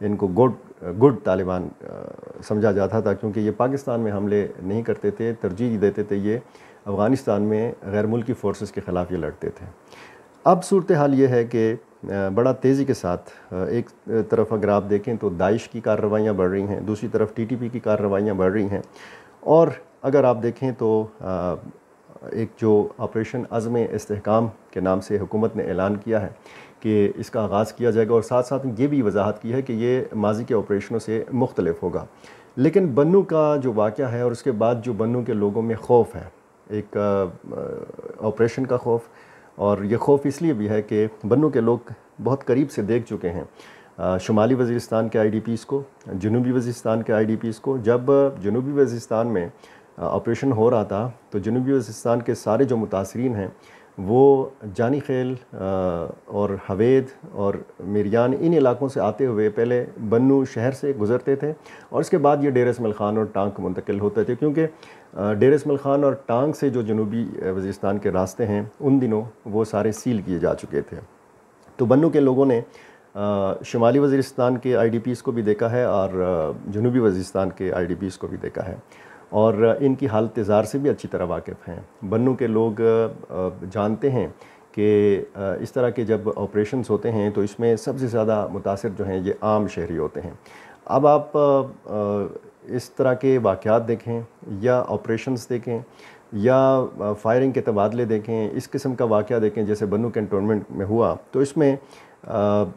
ان کو گڈ طالبان سمجھا جاتا تھا، کیونکہ یہ پاکستان میں حملے نہیں کرتے تھے، ترجیح دیتے تھے یہ افغانستان میں غیر ملکی فورسز کے خلاف یہ لڑتے تھے۔ اب صورتحال یہ ہے کہ بڑا تیزی کے ساتھ ایک طرف اگر آپ دیکھیں تو داعش کی کارروائیاں بڑھ رہی ہیں، دوسری طرف ٹی ٹی پی کی کارروائیاں بڑھ رہی ہیں، اور اگر آپ دیکھیں تو ایک جو آپریشن عزم استحکام کے نام سے حکومت نے اعلان کیا ہے کہ اس کا آغاز کیا جائے گا، اور ساتھ ساتھ یہ بھی وضاحت کی ہے کہ یہ ماضی کے آپریشنوں سے مختلف ہوگا۔ لیکن بنوں کا جو واقعہ ہے اور اس کے بعد جو بنوں کے لوگوں میں خوف ہے، ایک آپریشن کا خوف، اور یہ خوف اس لیے بھی ہے کہ بنوں کے لوگ بہت قریب سے دیکھ چکے ہیں شمالی وزیرستان کے آئی ڈی پیز کو، جنوبی وزیرستان کے آئی ڈی پیز کو۔ جب جنوبی وزیرستان میں آپریشن ہو رہا تھا تو جنوبی وزیرستان کے سارے جو متاثرین ہیں وہ جانی خیل اور حوید اور میریان، ان علاقوں سے آتے ہوئے پہلے بنو شہر سے گزرتے تھے، اور اس کے بعد یہ ڈیر اسماعیل خان اور ٹانک کو منتقل ہوتے تھے، کیونکہ ڈیر اسماعیل خان اور ٹانک سے جو جنوبی وزیرستان کے راستے ہیں ان دنوں وہ سارے سیل کیے جا چکے تھے۔ تو بنو کے لوگوں نے شمالی وزیرستان کے آئی ڈی پیز کو بھی دیکھا ہے اور جنوبی وزیرستان کے آئی ڈی پیز کو بھی دیکھا ہے، اور ان کی حالت زار سے بھی اچھی طرح واقف ہیں۔ بنوں کے لوگ جانتے ہیں کہ اس طرح کے جب آپریشنز ہوتے ہیں تو اس میں سب سے زیادہ متاثر جو ہیں یہ عام شہری ہوتے ہیں۔ اب آپ اس طرح کے واقعات دیکھیں یا آپریشنز دیکھیں یا فائرنگ کے تبادلے دیکھیں، اس قسم کا واقعہ دیکھیں جیسے بنو کینٹونمنٹ میں ہوا، تو اس میں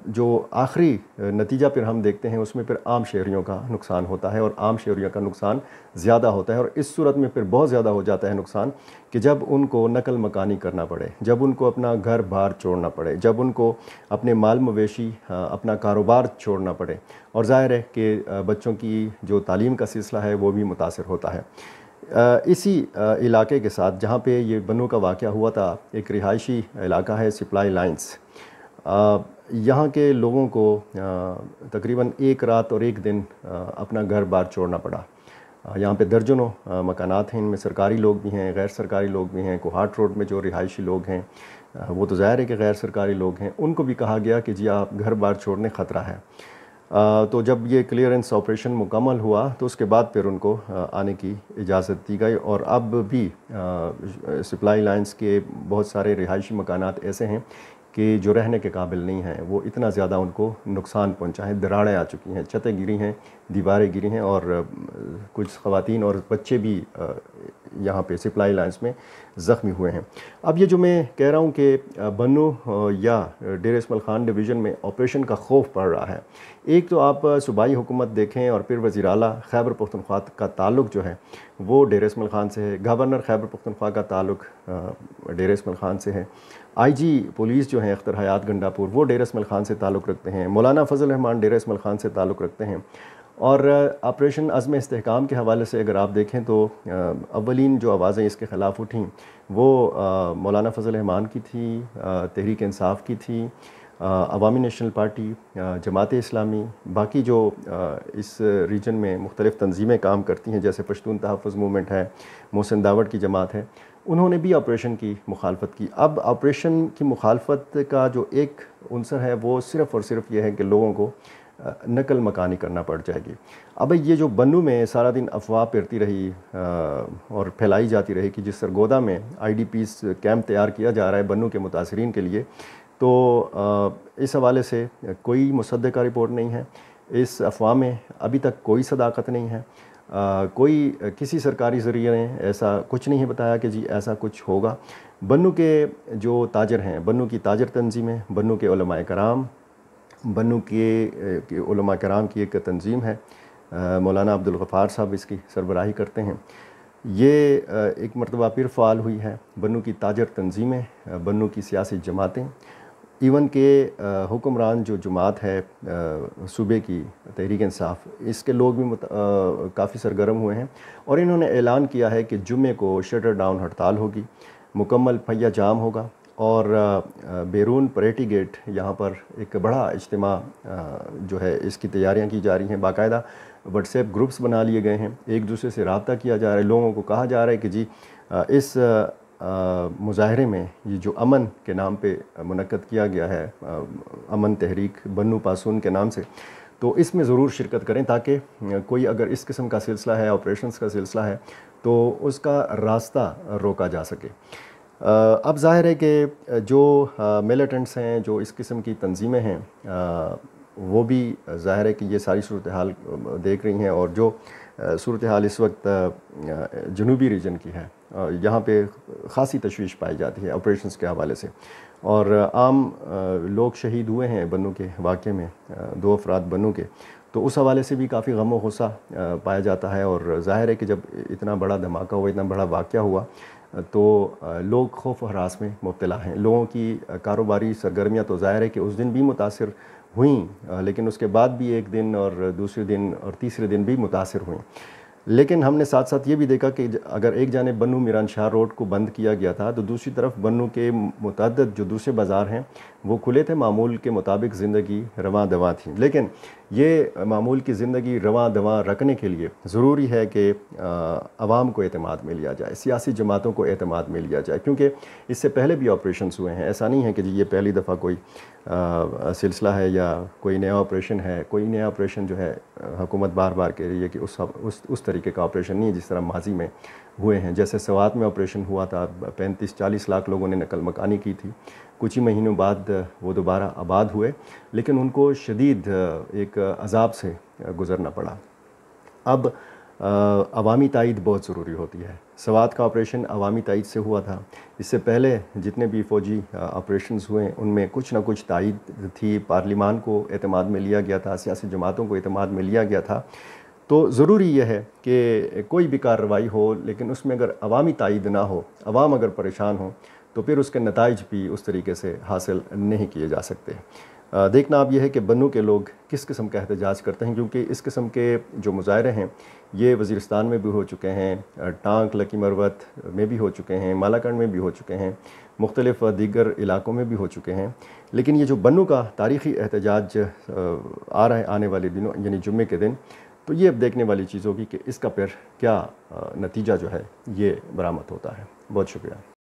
جو آخری نتیجہ پھر ہم دیکھتے ہیں اس میں پھر عام شہریوں کا نقصان ہوتا ہے، اور عام شہریوں کا نقصان زیادہ ہوتا ہے، اور اس صورت میں پھر بہت زیادہ ہو جاتا ہے نقصان کہ جب ان کو نقل مکانی کرنا پڑے، جب ان کو اپنا گھر بار چھوڑنا پڑے، جب ان کو اپنے مال مویشی اپنا کاروبار چھوڑنا پڑے، اور ظاہر ہے کہ بچوں کی جو تعلیم کا سلسلہ ہے وہ بھی متاثر ہوتا ہے۔ اسی علاقے کے ساتھ جہاں پہ یہ بنوں کا واقعہ ہوا تھا، ایک رہائشی علاقہ ہے سپلائی لائنز، یہاں کے لوگوں کو تقریباً ایک رات اور ایک دن اپنا گھر بار چھوڑنا پڑا۔ یہاں پہ درجنوں مکانات ہیں، ان میں سرکاری لوگ بھی ہیں، غیر سرکاری لوگ بھی ہیں۔ کوہاٹ روڈ میں جو رہائشی لوگ ہیں وہ تو ظاہر ہے کہ غیر سرکاری لوگ ہیں، ان کو بھی کہا گیا کہ جی آپ گھر بار چھوڑنے خطرہ ہے۔ تو جب یہ کلیئرنس آپریشن مکمل ہوا تو اس کے بعد پھر ان کو آنے کی اجازت دی گئی، اور اب بھی سپلائی لائنز کے بہت سارے رہائشی مکانات ایسے ہیں کہ جو رہنے کے قابل نہیں ہیں، وہ اتنا زیادہ ان کو نقصان پہنچا ہے، دراڑیں آ چکی ہیں، چھتیں گری ہیں، دیواریں گری ہیں، اور کچھ خواتین اور بچے بھی یہاں پہ سپلائی لائنز میں زخمی ہوئے ہیں۔ اب یہ جو میں کہہ رہا ہوں کہ بنو یا ڈیر اسماعیل خان ڈویژن میں آپریشن کا خوف پڑ رہا ہے، ایک تو آپ صوبائی حکومت دیکھیں اور پھر وزیر اعلیٰ خیبر پختونخوا کا تعلق جو ہے وہ ڈیر اسماعیل خان سے ہے، گورنر خیبر پختونخوا کا تعلق ڈیر اسماعیل خان سے ہے، آئی جی پولیس جو ہیں اختر حیات گنڈا پور وہ ڈیر اسماعیل خان سے تعلق رکھتے ہیں، مولانا فضل الرحمان ڈیر اسماعیل خان سے تعلق رکھتے ہیں۔ اور آپریشن عزم استحکام کے حوالے سے اگر آپ دیکھیں تو اولین جو آوازیں اس کے خلاف اٹھیں وہ مولانا فضل الرحمان کی تھی، تحریک انصاف کی تھی، عوامی نیشنل پارٹی، جماعت اسلامی، باقی جو اس ریجن میں مختلف تنظیمیں کام کرتی ہیں جیسے پشتون تحفظ موومنٹ ہے، محسن داوڑ کی جماعت ہے، انہوں نے بھی آپریشن کی مخالفت کی۔ اب آپریشن کی مخالفت کا جو ایک عنصر ہے وہ صرف اور صرف یہ ہے کہ لوگوں کو نقل مکانی کرنا پڑ جائے گی۔ اب یہ جو بنو میں سارا دن افواہ پھرتی رہی اور پھیلائی جاتی رہی کہ جس سرگودا میں آئی ڈی پیز کیمپ تیار کیا جا رہا ہے بنو کے متاثرین کے لیے، تو اس حوالے سے کوئی مصدقہ رپورٹ نہیں ہے، اس افواہ میں ابھی تک کوئی صداقت نہیں ہے، کوئی کسی سرکاری ذریعے نے ایسا کچھ نہیں بتایا کہ جی ایسا کچھ ہوگا۔ بنو کے جو تاجر ہیں، بنو کی تاجر تنظیمیں، بنو کے علماء کرام، بنو کے علماء کرام کی ایک تنظیم ہے، مولانا عبدالغفار صاحب اس کی سربراہی کرتے ہیں، یہ ایک مرتبہ پھر فعال ہوئی ہے۔ بنو کی تاجر تنظیمیں، بنو کی سیاسی جماعتیں، ایون کہ حکمران جو جماعت ہے صوبے کی تحریک انصاف، اس کے لوگ بھی کافی سرگرم ہوئے ہیں، اور انہوں نے اعلان کیا ہے کہ جمعے کو شٹر ڈاؤن ہڑتال ہوگی، مکمل پہیہ جام ہوگا، اور بیرون پریٹی گیٹ یہاں پر ایک بڑا اجتماع جو ہے اس کی تیاریاں کی جا رہی ہیں، باقاعدہ واٹس ایپ گروپس بنا لیے گئے ہیں، ایک دوسرے سے رابطہ کیا جا رہا ہے، لوگوں کو کہا جا رہا ہے کہ جی اس مظاہرے میں یہ جو امن کے نام پہ منعقد کیا گیا ہے، امن تحریک بنو پاسون کے نام سے، تو اس میں ضرور شرکت کریں تاکہ کوئی اگر اس قسم کا سلسلہ ہے، آپریشنز کا سلسلہ ہے، تو اس کا راستہ روکا جا سکے۔ اب ظاہر ہے کہ جو ملیٹنٹس ہیں، جو اس قسم کی تنظیمیں ہیں، وہ بھی ظاہر ہے کہ یہ ساری صورتحال دیکھ رہی ہیں، اور جو صورتحال اس وقت جنوبی ریجن کی ہے، یہاں پہ خاصی تشویش پائی جاتی ہے آپریشنز کے حوالے سے، اور عام لوگ شہید ہوئے ہیں بنوں کے واقعے میں، 2 افراد بنوں کے، تو اس حوالے سے بھی کافی غم و غصہ پایا جاتا ہے۔ اور ظاہر ہے کہ جب اتنا بڑا دھماکہ ہوا، اتنا بڑا واقعہ ہوا، تو لوگ خوف و ہراس میں مبتلا ہیں۔ لوگوں کی کاروباری سرگرمیاں تو ظاہر ہے کہ اس دن بھی متاثر ہوئیں، لیکن اس کے بعد بھی ایک دن اور دوسرے دن اور تیسرے دن بھی متاثر ہوئیں۔ لیکن ہم نے ساتھ ساتھ یہ بھی دیکھا کہ اگر ایک جانب بنو میران شاہ روڈ کو بند کیا گیا تھا، تو دوسری طرف بنو کے متعدد جو دوسرے بازار ہیں وہ کھلے تھے، معمول کے مطابق زندگی رواں دواں تھی۔ لیکن یہ معمول کی زندگی رواں دواں رکھنے کے لیے ضروری ہے کہ عوام کو اعتماد میں لیا جائے، سیاسی جماعتوں کو اعتماد میں لیا جائے، کیونکہ اس سے پہلے بھی آپریشنز ہوئے ہیں۔ ایسا نہیں ہے کہ جی یہ پہلی دفعہ کوئی سلسلہ ہے یا کوئی نیا آپریشن ہے۔ کوئی نیا آپریشن جو ہے حکومت بار بار کہہ رہی ہے کہ اس طریقے کا آپریشن نہیں ہے جس طرح ماضی میں ہوئے ہیں۔ جیسے سوات میں آپریشن ہوا تھا، 35-40 لاکھ لوگوں نے نقل مکانی کی تھی، کچھ ہی مہینوں بعد وہ دوبارہ آباد ہوئے، لیکن ان کو شدید ایک عذاب سے گزرنا پڑا۔ اب عوامی تائید بہت ضروری ہوتی ہے۔ سوات کا آپریشن عوامی تائید سے ہوا تھا، اس سے پہلے جتنے بھی فوجی آپریشنز ہوئے ان میں کچھ نہ کچھ تائید تھی، پارلیمان کو اعتماد میں لیا گیا تھا، سیاسی جماعتوں کو اعتماد میں لیا گیا تھا۔ تو ضروری یہ ہے کہ کوئی بھی کارروائی ہو، لیکن اس میں اگر عوامی تائید نہ ہو، عوام اگر پریشان ہو، تو پھر اس کے نتائج بھی اس طریقے سے حاصل نہیں کیے جا سکتے۔ دیکھنا اب یہ ہے کہ بنوں کے لوگ کس قسم کا احتجاج کرتے ہیں، کیونکہ اس قسم کے جو مظاہرے ہیں یہ وزیرستان میں بھی ہو چکے ہیں، ٹانک، لکی مروت میں بھی ہو چکے ہیں، مالاکنڈ میں بھی ہو چکے ہیں، مختلف دیگر علاقوں میں بھی ہو چکے ہیں۔ لیکن یہ جو بنوں کا تاریخی احتجاج آ رہا ہے آنے والے دنوں، یعنی جمعے کے دن، تو یہ اب دیکھنے والی چیز ہوگی کہ اس کا پھر کیا نتیجہ جو ہے یہ برآمد ہوتا ہے۔ بہت شکریہ۔